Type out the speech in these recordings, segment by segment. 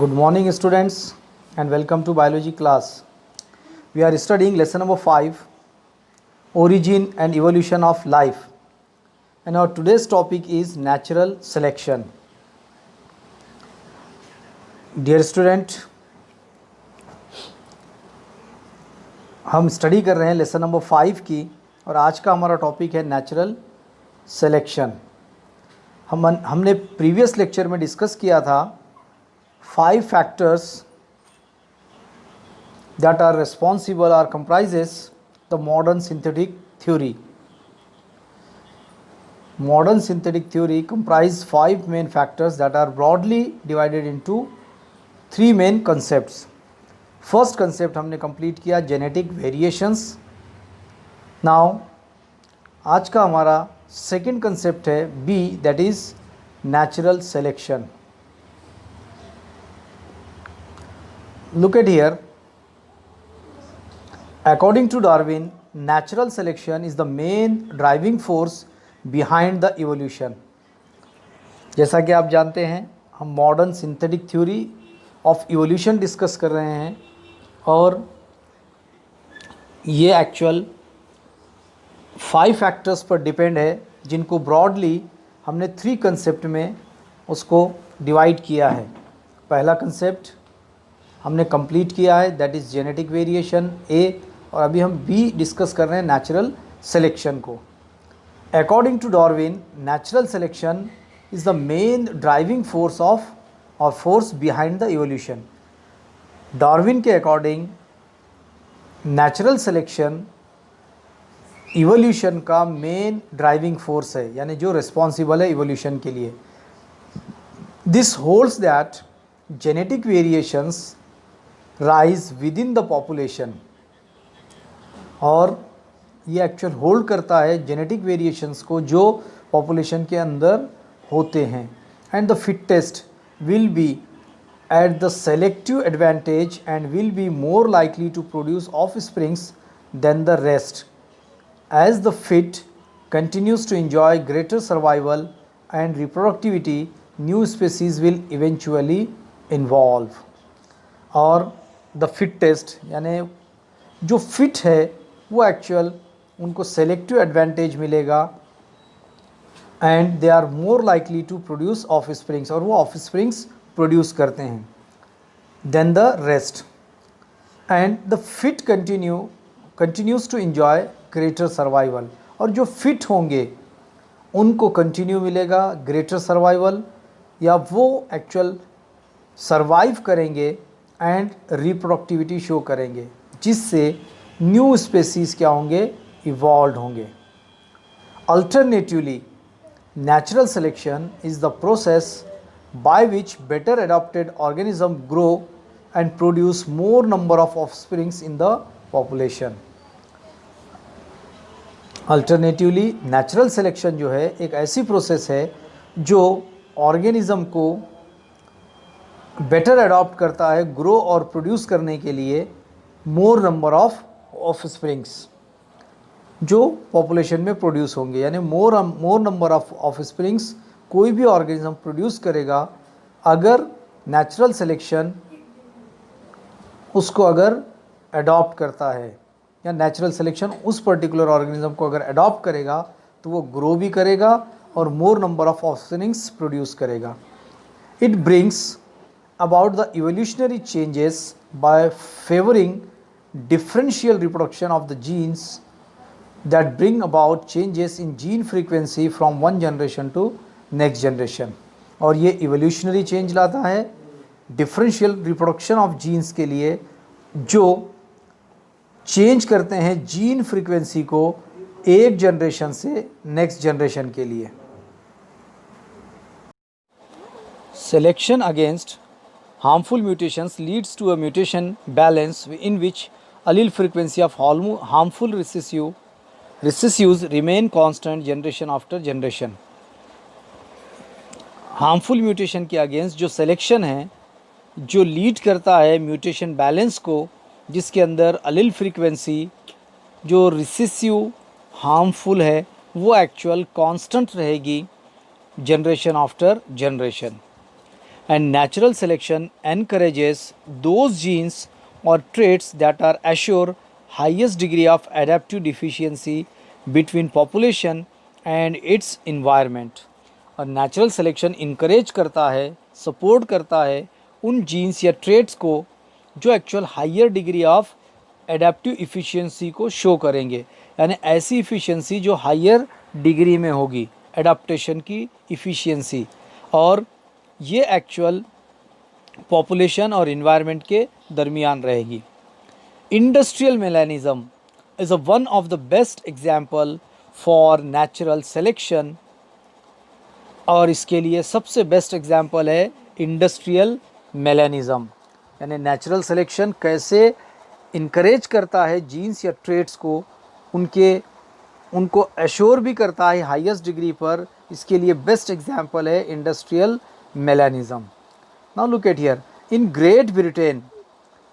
Good morning students and welcome to biology class. We are studying lesson number 5, Origin and Evolution of Life, and our today's topic is natural selection. Dear student, हम study कर रहे हैं lesson number 5 की और आज का हमारा topic है नेचुरल सिलेक्शन। हमने प्रीवियस लेक्चर में डिस्कस किया था 5 factors that are responsible or comprises the modern synthetic theory. Modern synthetic theory comprise 5 main factors that are broadly divided into 3 main concepts. First concept हमने complete किया genetic variations. Now आज का हमारा second concept है B, that is natural selection. Look at here. According to Darwin, natural selection is the main driving force behind the evolution. जैसा कि आप जानते हैं हम modern synthetic theory of evolution discuss कर रहे हैं और ये एक्चुअल 5 फैक्टर्स पर डिपेंड है जिनको ब्रॉडली हमने 3 कंसेप्ट में उसको डिवाइड किया है। पहला कंसेप्ट हमने कंप्लीट किया है, that is genetic variation a, और अभी हम बी डिस्कस कर रहे हैं नेचुरल सिलेक्शन को। According to Darwin, natural selection is the main driving force of or force behind the evolution. Darwin के अकॉर्डिंग नेचुरल सिलेक्शन इवोल्यूशन का मेन ड्राइविंग फोर्स है, यानी जो रिस्पॉन्सिबल है इवोल्यूशन के लिए। This holds that genetic variations rise within the population, और ये एक्चुअल होल्ड करता है जेनेटिक वेरिएशंस को जो पॉपुलेशन के अंदर होते हैं। And the fittest will be at the selective advantage and will be more likely to produce offsprings than the rest, as the fit continues to enjoy greater survival and reproductivity, new species will eventually involve. और the fittest यानी जो fit है वो actual उनको selective advantage मिलेगा and they are more likely to produce offsprings, और वो offsprings produce करते हैं than the rest, and the fit continues to enjoy greater survival, और जो फिट होंगे उनको कंटिन्यू मिलेगा ग्रेटर सर्वाइवल, या वो एक्चुअल सर्वाइव करेंगे एंड रिप्रोडक्टिविटी शो करेंगे, जिससे न्यू स्पेसीज़ क्या होंगे, इवॉल्व होंगे। Alternatively, natural selection is the process by which better adopted organism grow and produce more number of offsprings in the population. Alternatively, natural selection जो है एक ऐसी प्रोसेस है जो ऑर्गेनिज्म को बेटर अडॉप्ट करता है ग्रो और प्रोड्यूस करने के लिए मोर नंबर ऑफ स्प्रिंग्स जो पॉपुलेशन में प्रोड्यूस होंगे, यानी मोर नंबर ऑफ स्प्रिंग्स कोई भी ऑर्गेनिज्म प्रोड्यूस करेगा अगर नेचुरल सिलेक्शन उसको अगर अडॉप्ट करता है, या नेचुरल सिलेक्शन उस पर्टिकुलर ऑर्गेनिज्म को अगर अडॉप्ट करेगा तो वो ग्रो भी करेगा और more number of offsprings produce करेगा। It brings about the evolutionary changes by favoring differential reproduction of the genes that bring about changes in gene frequency from one generation to next generation, और ये evolutionary change लाता है differential reproduction of genes के लिए जो change करते हैं gene frequency को एक generation से next generation के लिए। Selection against harmful mutations leads to a mutation balance in which allele frequency of harmful recessives remain constant generation after generation. Harmful mutation के अगेंस्ट जो सिलेक्शन है जो लीड करता है म्यूटेशन बैलेंस को, जिसके अंदर अलील फ्रीक्वेंसी जो रिसेसिव हार्मफुल है वो एक्चुअल कांस्टेंट रहेगी generation after generation. and natural selection encourages those genes or traits that are assure highest degree of adaptive efficiency between population and its environment. और natural selection encourage करता है, support करता है उन jeans या traits को जो actual higher degree of adaptive efficiency को शो करेंगे, यानी ऐसी इफ़िशियंसी जो हायर डिग्री में होगी एडाप्टेशन की इफ़िशियंसी, और ये एक्चुअल पॉपुलेशन और इन्वायरमेंट के दरमियान रहेगी. Industrial melanism is a one of the best example for natural selection, और इसके लिए सबसे बेस्ट एग्जाम्पल है इंडस्ट्रियल मेलानिज़म. यानी नेचुरल सिलेक्शन कैसे इनकरेज करता है जीन्स या ट्रेट्स को, उनको एश्योर भी करता है हाईएस्ट डिग्री पर. इसके लिए बेस्ट एग्जाम्पल है industrial melanism. Now look at here, in Great Britain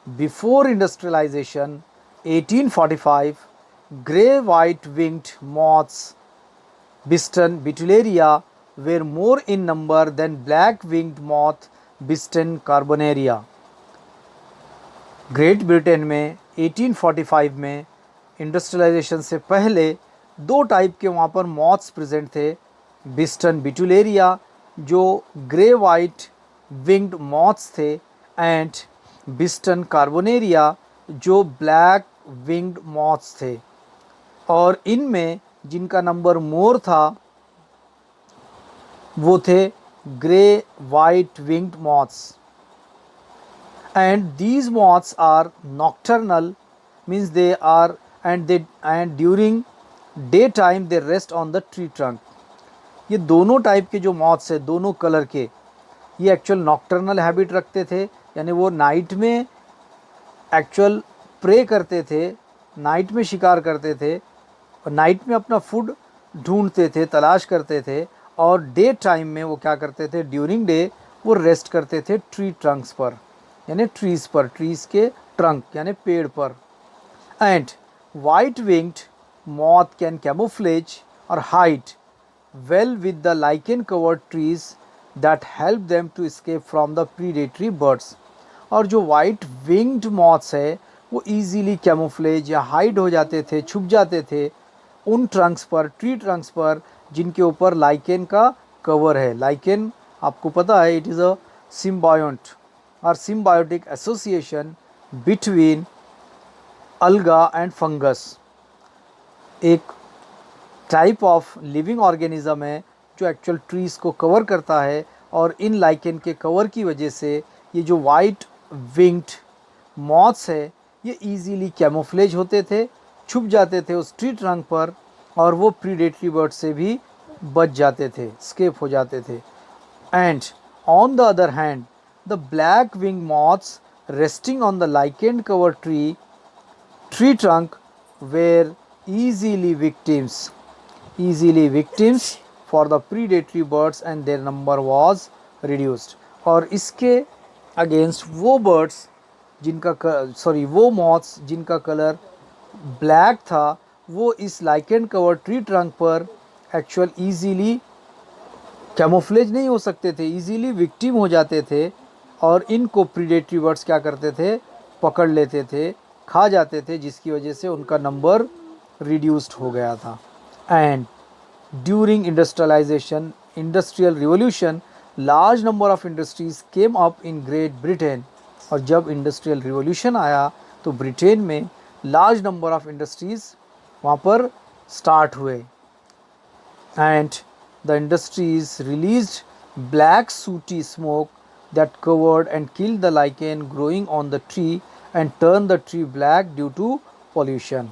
before industrialization 1845 grey white winged moths Biston betullaria were more in number than black winged moth Biston carbonaria. Great Britain में 1845 में industrialisation से पहले दो type के वहाँ पर moths present थे. बिस्टन betularia जो ग्रे वाइट विंग्ड मॉथ्स थे, एंड बिस्टन कार्बोनेरिया जो ब्लैक विंग्ड मॉथ्स थे. और इनमें जिनका नंबर मोर था वो थे grey white winged moths. And these moths are nocturnal, means they are and during day time they rest on the tree trunk. ये दोनों टाइप के जो मॉथ्स है, दोनों कलर के, ये एक्चुअल नॉक्टर्नल हैबिट रखते थे, यानी वो नाइट में एक्चुअल प्रे करते थे, नाइट में शिकार करते थे और नाइट में अपना फूड ढूंढते थे, तलाश करते थे. और डे टाइम में वो क्या करते थे, ड्यूरिंग डे वो रेस्ट करते थे ट्री ट्रंक्स पर, यानी ट्रीज़ पर, ट्रीज़ के ट्रंक यानी पेड़ पर. And white winged moth can camouflage और hide well with the lichen covered trees that help them to escape from the predatory birds. और जो वाइट विंग्ड मॉथ्स है वो इजीली कैमोफ्लेज या हाइड हो जाते थे, छुप जाते थे उन ट्रंक्स पर, ट्री ट्रंक्स पर जिनके ऊपर लाइकेन का कवर है. लाइकेन आपको पता है, इट इज़ अ सिम्बायोंट और सिम्बायोटिक एसोसिएशन बिटवीन अलगा एंड फंगस. एक टाइप ऑफ लिविंग ऑर्गेनिज्म है जो एक्चुअल ट्रीज़ को कवर करता है, और इन लाइकेन के कवर की वजह से ये जो वाइट विंग्ड मॉथ्स है ये इजीली कैमोफ्लेज होते थे, छुप जाते थे उस ट्री ट्रंक पर, और वो प्रीडेटरी बर्ड से भी बच जाते थे, स्केप हो जाते थे. And on the other hand the black wing moths resting on the lichen cover tree trunk were easily victims for the predatory birds and their number was reduced. और इसके अगेंस्ट वो बर्ड्स वो moths जिनका colour black था, वो इस lichen cover tree trunk पर actual easily camouflage नहीं हो सकते थे, इजीली विक्टिम हो जाते थे, और इनको प्रीडेटरी बर्ड्स क्या करते थे, पकड़ लेते थे, खा जाते थे, जिसकी वजह से उनका नंबर रिड्यूस्ड हो गया था. And during industrialization, industrial revolution, large number of industries came up in Great Britain. और जब इंडस्ट्रियल रिवोल्यूशन आया तो ब्रिटेन में लार्ज नंबर ऑफ इंडस्ट्रीज़ वहाँ पर स्टार्ट हुए. And the industries released black sooty smoke that covered and killed the lichen growing on the tree and turn the tree black due to pollution.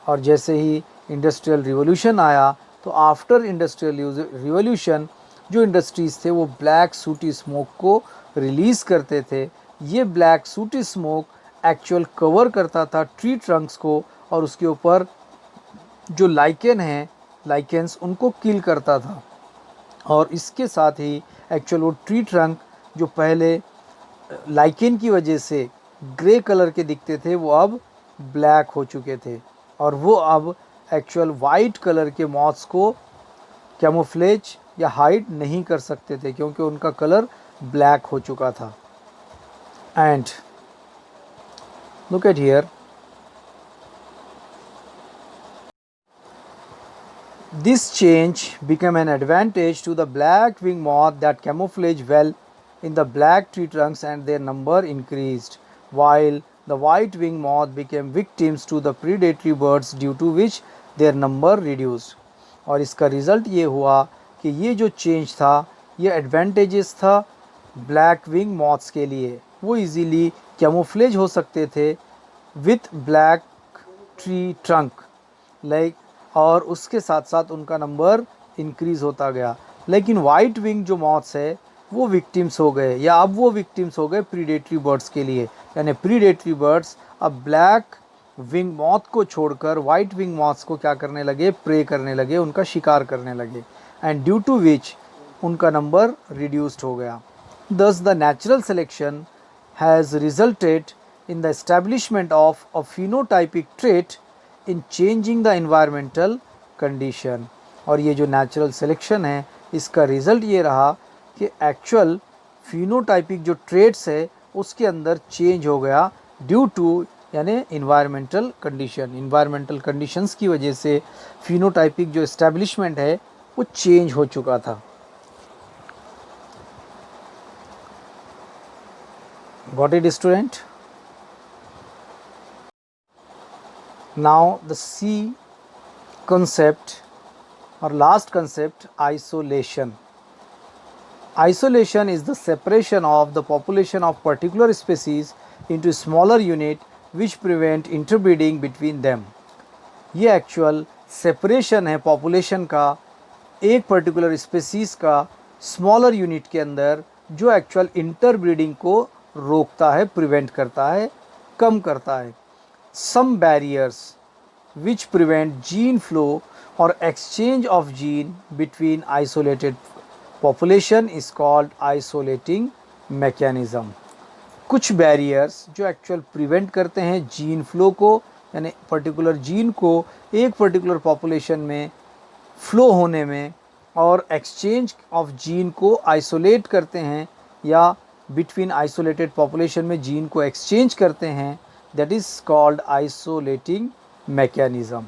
और जैसे ही industrial revolution आया तो after industrial revolution जो industries थे वो black sooty smoke को release करते थे. ये black sooty smoke actual cover करता था ट्री ट्रंक्स को, और उसके ऊपर जो लाइकेन्स उनको किल करता था. और इसके साथ ही एक्चुअल वो ट्री ट्रंक जो पहले लाइकेन की वजह से ग्रे कलर के दिखते थे वो अब ब्लैक हो चुके थे, और वो अब एक्चुअल वाइट कलर के मॉथ्स को कैमोफ्लेज या हाइड नहीं कर सकते थे क्योंकि उनका कलर ब्लैक हो चुका था। And look at here, this change became an advantage to the black-winged moth that camouflaged well in the black tree trunks and their number increased, while the white-winged moth became victims to the predatory birds due to which their number reduced। और इसका result ये हुआ कि ये जो change था ये advantages था ब्लैक विंग मॉथ्स के लिए, वो इजीली कैमोफ्लेज हो सकते थे with black tree trunk like, और उसके साथ साथ उनका नंबर इंक्रीज़ होता गया। लेकिन वाइट विंग जो मॉथ्स है वो विक्टिम्स हो गए, या अब वो विक्टिम्स हो गए प्रीडेटरी बर्ड्स के लिए, यानी प्रीडेटरी बर्ड्स अब ब्लैक विंग मॉथ को छोड़कर वाइट विंग मॉथ्स को क्या करने लगे, प्रे करने लगे, उनका शिकार करने लगे, एंड ड्यू टू विच उनका नंबर रिड्यूस्ड हो गया। Thus the natural selection has resulted in the establishment of a phenotypic trait in changing the environmental condition। और ये जो नेचुरल सिलेक्शन है इसका रिज़ल्ट ये रहा कि एक्चुअल फिनोटाइपिक जो ट्रेट्स है उसके अंदर चेंज हो गया ड्यू टू, यानी इन्वायरमेंटल कंडीशंस की वजह से फिनोटाइपिक जो इस्टेब्लिशमेंट है वो चेंज हो चुका था। Got it, student? Now the C concept or last concept, isolation. Isolation is the separation of the population of particular species into smaller unit which prevent interbreeding between them। ये actual separation है population का एक particular species का smaller unit के अंदर, जो actual interbreeding को रोकता है, प्रिवेंट करता है, कम करता है। Some barriers which prevent gene flow और exchange of gene between isolated population is called isolating mechanism. कुछ बैरियर्स जो एक्चुअल प्रिवेंट करते हैं जीन फ्लो को, यानी पर्टिकुलर जीन को एक पर्टिकुलर पॉपुलेशन में फ्लो होने में, और एक्सचेंज ऑफ जीन को आइसोलेट करते हैं या बिटवीन आइसोलेटेड पॉपुलेशन में जीन को एक्सचेंज करते हैं, that is called isolating mechanism.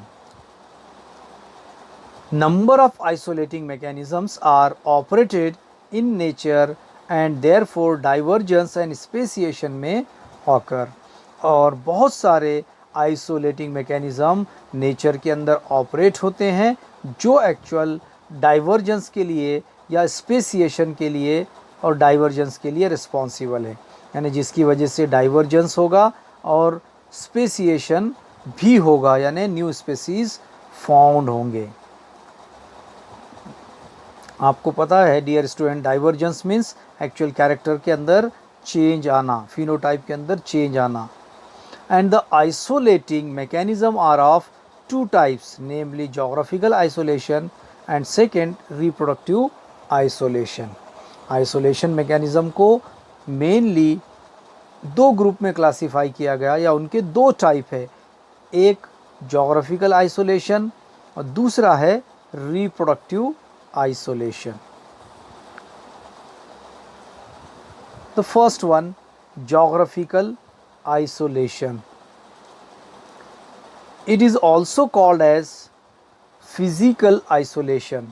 Number of isolating mechanisms are operated in nature and therefore divergence and speciation में ऑकर। और बहुत सारे आइसोलेटिंग मैकेनिज़्म नेचर के अंदर ऑपरेट होते हैं जो एक्चुअल डाइवर्जेंस के लिए या स्पेसिएशन के लिए और डाइवर्जेंस के लिए रिस्पॉन्सिबल है, यानी जिसकी वजह से डाइवर्जेंस होगा और स्पेसिएशन भी होगा, यानी न्यू स्पेसीज़ फाउंड होंगे। आपको पता है dear student, divergence means actual character के अंदर चेंज आना, फिनोटाइप के अंदर चेंज आना। And the isolating mechanism are of two types, namely geographical isolation and second reproductive isolation. Isolation mechanism को मेनली दो ग्रुप में क्लासिफाई किया गया, या उनके दो टाइप है, एक जोग्राफिकल आइसोलेशन और दूसरा है reproductive isolation. The first one, geographical isolation. It is also called as physical isolation.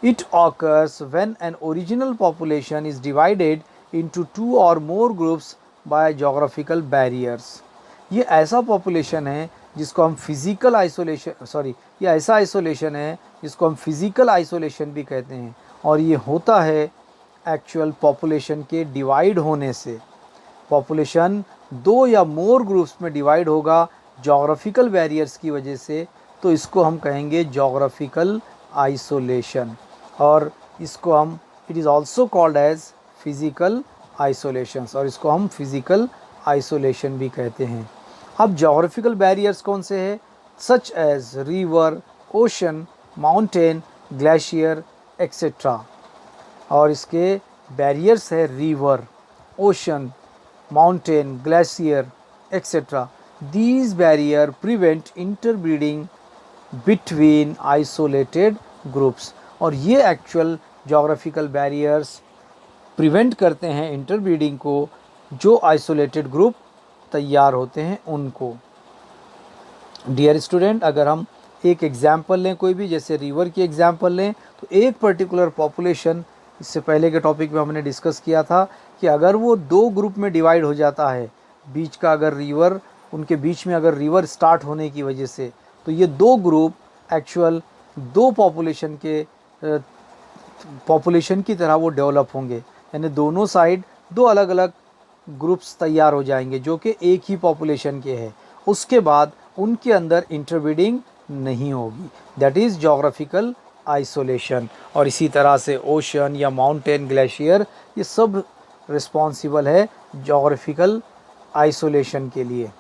It occurs when an original population is divided into two or more groups by geographical barriers। ये ऐसा population है जिसको हम physical isolation ये ऐसा isolation है जिसको हम physical isolation भी कहते हैं, और ये होता है एक्चुअल population के डिवाइड होने से। population दो या मोर ग्रुप्स में डिवाइड होगा जोग्राफिकल बैरियर्स की वजह से, तो इसको हम कहेंगे जोग्राफिकल आइसोलेशन, और इसको हम it is also called as physical isolations, और इसको हम फिज़िकल आइसोलेशन भी कहते हैं। अब जोग्राफिकल बैरियर्स कौन से हैं? Such as river, ocean, mountain, glacier etcetera. और इसके बैरियर्स है river, ocean, mountain, glacier, etc. These barriers prevent interbreeding between isolated groups। और ये एक्चुअल जोग्राफिकल बैरियर्स प्रिवेंट करते हैं इंटरब्रीडिंग को, जो आइसोलेटेड ग्रुप तैयार होते हैं उनको। डियर स्टूडेंट, अगर हम एक एग्जाम्पल लें कोई भी, जैसे रिवर की एग्जाम्पल लें, तो एक पर्टिकुलर पॉपुलेशन, इससे पहले के टॉपिक में हमने डिस्कस किया था कि अगर वो दो ग्रुप में डिवाइड हो जाता है, बीच का अगर रिवर, उनके बीच में अगर रिवर स्टार्ट होने की वजह से, तो ये दो ग्रुप एक्चुअल दो पॉपुलेशन की तरह वो डेवलप होंगे, यानी दोनों साइड दो अलग अलग ग्रुप्स तैयार हो जाएंगे जो कि एक ही पॉपुलेशन के हैं। उसके बाद उनके अंदर इंटरब्रीडिंग नहीं होगी, दैट इज़ जोग्राफिकल आइसोलेशन। और इसी तरह से ओशन या माउंटेन, ग्लेशियर, ये सब रिस्पॉन्सिबल है जोग्राफिकल आइसोलेशन के लिए,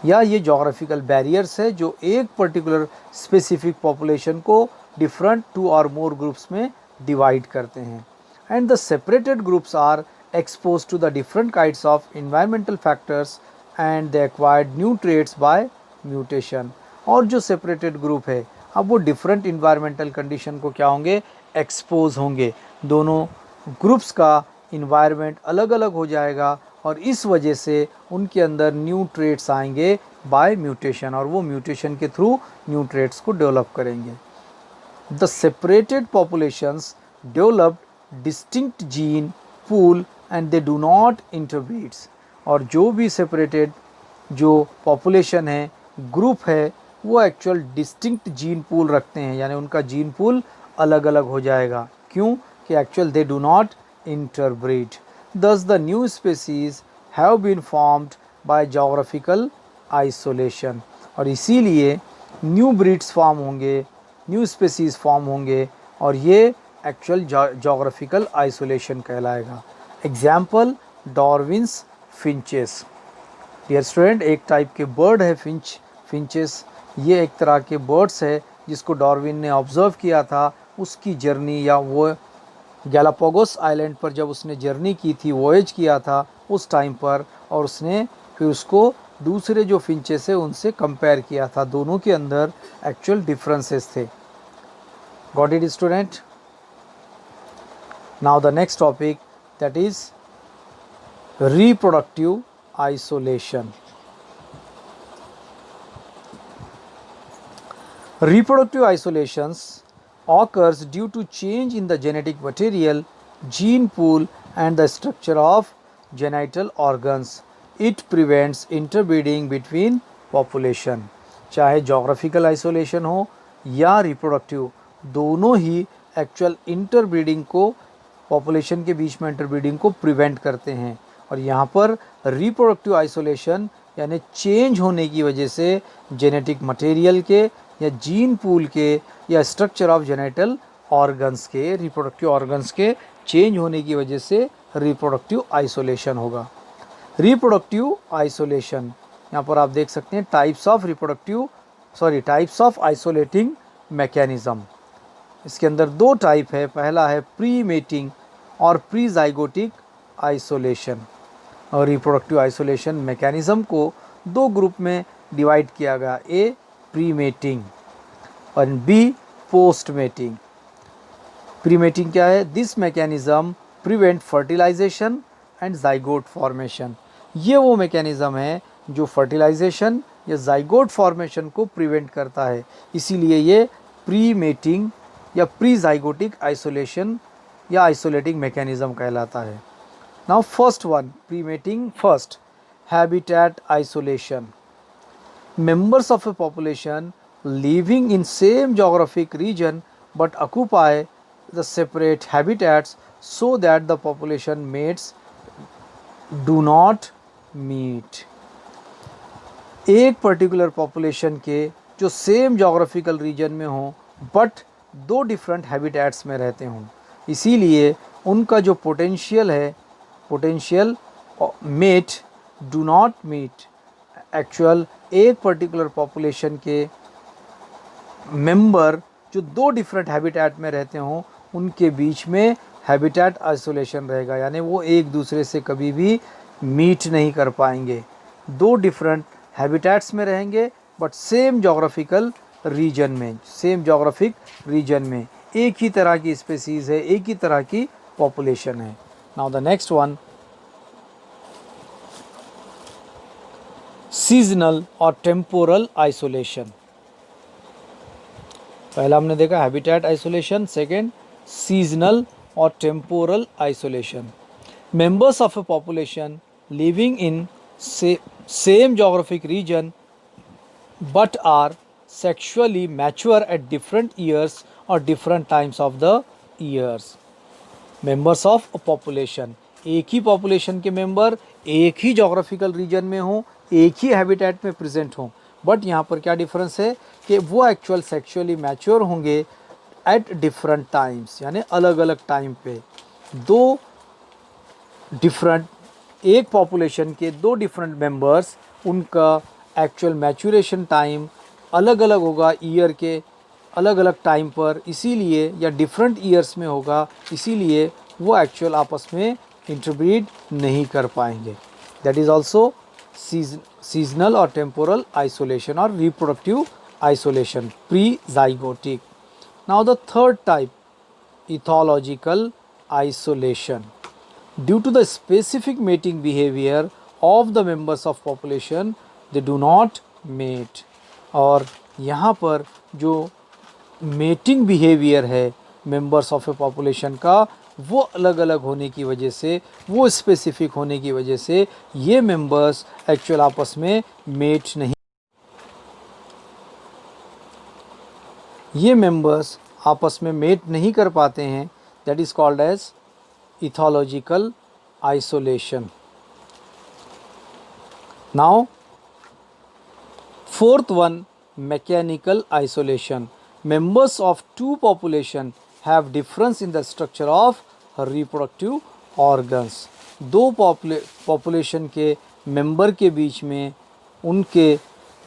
या ये जोग्राफिकल बैरियर्स है जो एक पर्टिकुलर स्पेसिफिक पॉपुलेशन को डिफरेंट टू और मोर ग्रुप्स में डिवाइड करते हैं। And the separated groups are exposed to the different kinds of environmental factors and they acquired new traits by mutation। और जो separated group है, अब वो different environmental condition को क्या होंगे, expose होंगे। दोनों groups का environment अलग अलग हो जाएगा और इस वजह से उनके अंदर new traits आएंगे by mutation, और वो mutation के थ्रू new traits को develop करेंगे। The separated populations developed distinct gene pool and they do not interbreed। और जो भी सेपरेटेड जो पॉपुलेशन है, ग्रुप है, वो एक्चुअल डिस्टिंक्ट जीन पूल रखते हैं, यानी उनका जीन पूल अलग अलग हो जाएगा। क्यों? कि actual they do not interbreed. Thus the new species have been formed by geographical isolation. और इसीलिए न्यू ब्रीड्स फॉर्म होंगे, न्यू स्पेसीज फॉर्म होंगे, और ये एक्चुअल जोग्राफिकल आइसोलेशन कहलाएगा। Example Darwin's finches. Dear student, एक टाइप के बर्ड है फिंचेस। ये एक तरह के बर्ड्स है जिसको डार्विन ने ऑब्जर्व किया था, उसकी जर्नी, या वो गैलापागोस आइलैंड पर जब उसने जर्नी की थी, वॉयज किया था उस टाइम पर, और उसने फिर उसको दूसरे जो फिंचेस है उनसे कंपेयर किया था। दोनों के अंदर एक्चुअल डिफरेंसेस थे। Got it student? Now the next topic, that is reproductive isolation। Reproductive isolations occurs due to change in the genetic material, gene pool and the structure of genital organs। It prevents interbreeding between population। चाहे geographical isolation हो या reproductive, दोनों ही actual interbreeding को, population के बीच में interbreeding को prevent करते हैं। और यहाँ पर रिप्रोडक्टिव आइसोलेशन यानी चेंज होने की वजह से जेनेटिक मटेरियल के या जीन पूल के या स्ट्रक्चर ऑफ जेनेटल ऑर्गन्स के, रिप्रोडक्टिव ऑर्गन्स के चेंज होने की वजह से रिप्रोडक्टिव आइसोलेशन होगा। रिप्रोडक्टिव आइसोलेशन, यहाँ पर आप देख सकते हैं टाइप्स ऑफ आइसोलेटिंग मैकेनिज्म। इसके अंदर दो टाइप है। पहला है प्री मेटिंग और प्री जाइगोटिक आइसोलेशन। और रिप्रोडक्टिव आइसोलेशन मैकेनिज्म को दो ग्रुप में डिवाइड किया गया, ए प्री मेटिंग और B post mating. Pre mating क्या है? This mechanism prevent fertilization and zygote formation. ये वो मैकेनिज्म है जो फर्टिलाइजेशन या जाइगोट फॉर्मेशन को प्रिवेंट करता है, इसीलिए ये प्री मेटिंग या प्री जाइगोटिक आइसोलेशन या आइसोलेटिंग मैकेनिज्म कहलाता है। Now first one, pre mating first, habitat isolation. Members of a population living in same geographic region but occupy the separate habitats so that the population mates do not meet। एक particular population के जो same geographical region में हों but दो different habitats में रहते हों, इसीलिए उनका जो potential mate do not meet. Actual एक पर्टिकुलर पॉपुलेशन के मेंबर जो दो डिफरेंट हैबिटेट में रहते हों, उनके बीच में हैबिटेट आइसोलेशन रहेगा, यानी वो एक दूसरे से कभी भी मीट नहीं कर पाएंगे। दो डिफरेंट हैबिटेट्स में रहेंगे बट सेम जोग्राफिक रीजन में, एक ही तरह की स्पेसीज है, एक ही तरह की पॉपुलेशन है। Now the next one, seasonal और टेम्पोरल आइसोलेशन। पहला हमने देखा हैबिटेट आइसोलेशन, सेकेंड सीजनल और temporal isolation. Members of a population living in same geographic region but are sexually mature at different years or different times of the years. Members of a population, एक ही population के member एक ही geographical region में हों, एक ही habitat में present हों, but यहाँ पर क्या डिफरेंस है कि वो एक्चुअल सेक्सुअली मैच्योर होंगे एट डिफरेंट टाइम्स, यानी अलग अलग टाइम पे। दो डिफरेंट, एक पॉपुलेशन के दो डिफरेंट मेंबर्स, उनका एक्चुअल मैच्योरेशन टाइम अलग अलग होगा ईयर के अलग अलग टाइम पर, इसीलिए या डिफरेंट ईयर्स में होगा, इसीलिए वो एक्चुअल आपस में इंटरब्रीड नहीं कर पाएंगे। दैट इज़ ऑल्सो सीजनल और टेम्पोरल आइसोलेशन और reproductive isolation, pre zygotic. Now the third type, ethological isolation. Due to the specific mating behavior of the members of population, they do not mate। और यहाँ पर जो mating behaviour है members of A population का, वो अलग अलग होने की वजह से, वो स्पेसिफिक होने की वजह से ये मेंबर्स एक्चुअल आपस में मेट नहीं, ये मेंबर्स आपस में मेट नहीं कर पाते हैं। That is called as ethological isolation. Now fourth one, mechanical isolation. Members of two population have difference in the structure of reproductive organs। दो पॉपुलेशन के मेंबर के बीच में उनके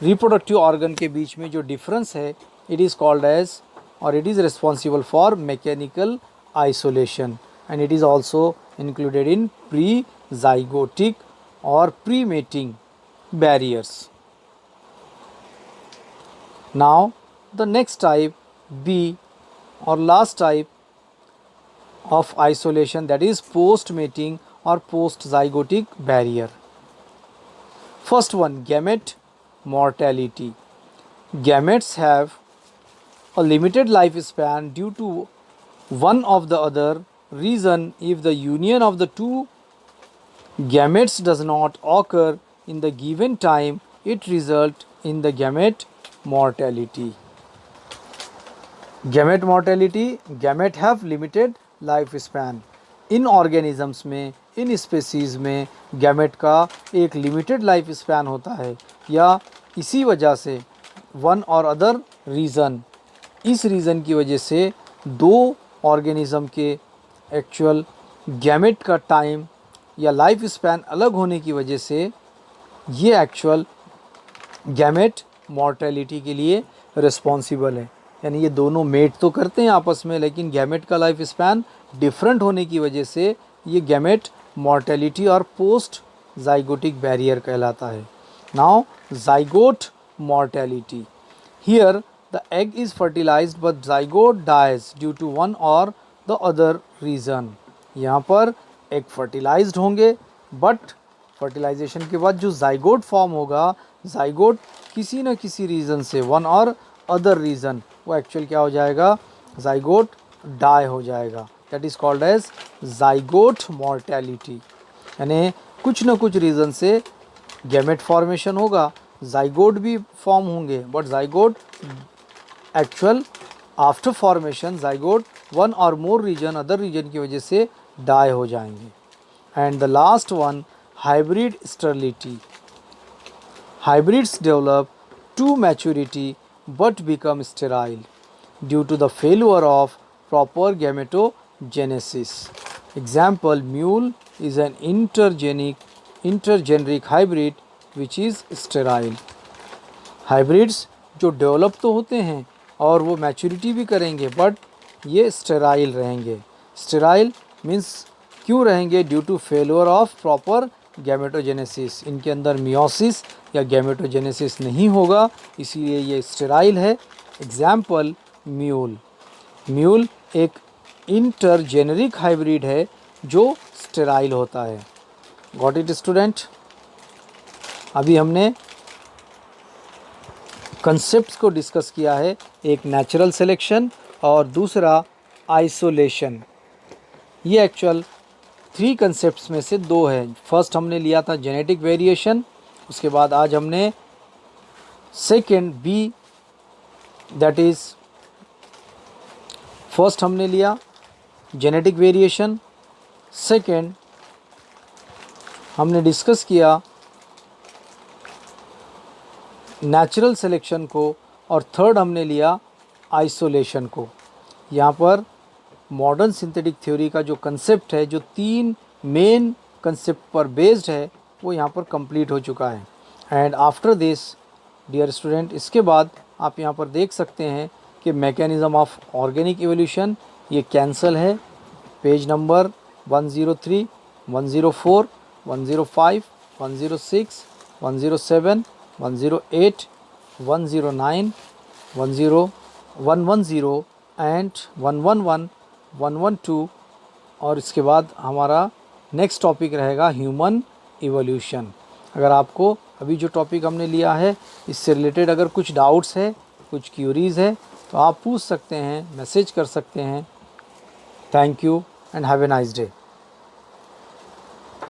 रिप्रोडक्टिव ऑर्गन के बीच में जो डिफरेंस है, इट इज़ कॉल्ड एज और it is responsible for mechanical isolation, and it is also included in pre-zygotic or pre-mating barriers. Now the next type, B or last type of isolation, that is post-mating or post-zygotic barrier. First one, gamete mortality. Gametes have a limited lifespan due to one of the other reason. If the union of the two gametes does not occur in the given time, it results in the gamete mortality. Gamete mortality, gamete have limited lifespan. In organisms में, इन species में gamete का एक limited life span होता है, या इसी वजह से वन और अदर रीज़न, इस रीज़न की वजह से दो ऑर्गेनिज़म के एक्चुअल गैमेट का टाइम या लाइफ स्पैन अलग होने की वजह से ये एक्चुअल गैमेट मॉर्टेलिटी के लिए रिस्पॉन्सिबल है। यानी ये दोनों मेट तो करते हैं आपस में, लेकिन गैमेट का लाइफ स्पैन डिफरेंट होने की वजह से ये गैमेट मॉर्टेलिटी और पोस्ट जाइगोटिक बैरियर कहलाता है। Now zygote mortality, here the egg is fertilised but zygote dies due to one or the other reason. यहाँ पर एग फर्टिलाइज्ड होंगे, बट फर्टिलाइजेशन के बाद जो जाइगोट फॉर्म होगा, जाइगोट किसी न किसी रीज़न से, वन और अदर रीज़न, वो एक्चुअल क्या हो जाएगा, जाइगोट डाई हो जाएगा। That is called as zygote mortality. यानी कुछ न कुछ रीज़न से गैमेट फॉर्मेशन होगा, जाइगोट भी फॉर्म होंगे, but zygote actual after formation zygote one or more reason, other reason की वजह से डाई हो जाएंगे। And the last one, hybrid sterility. Hybrids develop to maturity but become sterile due to the failure of proper gametogenesis. Example, mule is an intergeneric hybrid which is sterile. Hybrids जो develop तो होते हैं और वो maturity भी करेंगे, but ये sterile रहेंगे। स्टेराइल मीन्स क्यों रहेंगे? Due to failure of proper gametogenesis. इनके अंदर मियोसिस या गैमेटोजेनेसिस नहीं होगा, इसीलिए ये स्टेराइल है। Example, mule. म्यूल एक इंटरजेनरिक हाइब्रिड है जो स्टेराइल होता है। Got it student? अभी हमने कंसेप्ट्स को डिस्कस किया है, एक नेचुरल सिलेक्शन और दूसरा आइसोलेशन। ये एक्चुअल 3 कंसेप्ट्स में से 2 है। फर्स्ट हमने लिया था जेनेटिक वेरिएशन, उसके बाद आज हमने second B, that is first हमने लिया जेनेटिक वेरिएशन, सेकेंड हमने डिस्कस किया नेचुरल सिलेक्शन को, और थर्ड हमने लिया आइसोलेशन को। यहाँ पर मॉडर्न सिंथेटिक थ्योरी का जो कंसेप्ट है, जो 3 मेन कंसेप्ट पर बेस्ड है, वो यहाँ पर कंप्लीट हो चुका है। And after this dear student, इसके बाद आप यहाँ पर देख सकते हैं कि मैकेनिज़्म ऑफ ऑर्गेनिक इवोल्यूशन ये कैंसल है। पेज नंबर 103, 104, 105, 106, 107, 108, 109, 110 एंड 111, 112, और इसके बाद हमारा नेक्स्ट टॉपिक रहेगा ह्यूमन इवोल्यूशन। अगर आपको अभी जो टॉपिक हमने लिया है इससे रिलेटेड अगर कुछ डाउट्स है, कुछ क्यूरीज़ है, तो आप पूछ सकते हैं, मैसेज कर सकते हैं। Thank you and have a nice day.